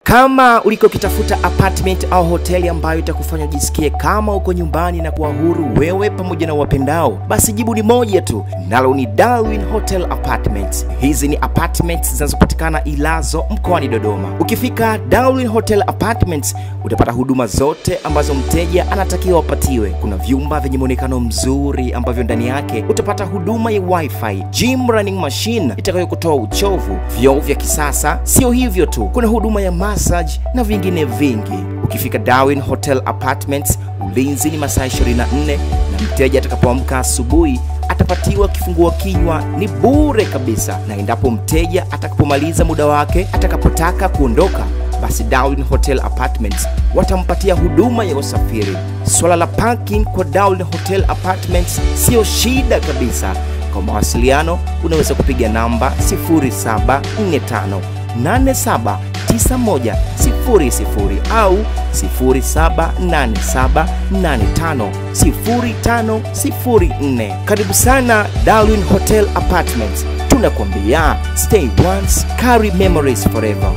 Kama uliko kitafuta apartment au hoteli ambayo itakufanya ujisikie kama uko nyumbani na kuwa huru wewe pamoja na wapendao, basi jibu ni moja tu, nalo ni Darwin Hotel Apartments. Hizi ni apartments zinazopatikana Ilazo mkoani Dodoma. Ukifika Darwin Hotel Apartments utapata huduma zote ambazo mteja anatakiwa apatiwe. Kuna vyumba vyenye muonekano mzuri ambavyo ndani yake utapata huduma ya wifi, gym running machine itakayokutoa uchovu, vyoo vya kisasa. Sio hivyo tu, kuna huduma ya massage na vingine vingi. Ukifika Darwin Hotel Apartments, ulinzi ni masaa 24 na mteja atakapoamka asubuhi atapatiwa kifungua kinywa ni bure kabisa, na endapo mteja atakapomaliza muda wake atakapotaka kuondoka, basi Darwin Hotel Apartments watampatia huduma ya usafiri. Swala la parking kwa Darwin Hotel Apartments sio shida kabisa. Kwa mawasiliano unaweza kupiga namba 0745879100 au 0787850504. Karibu sana Darwin Hotel Apartments. Tunakwambia stay once, carry memories forever.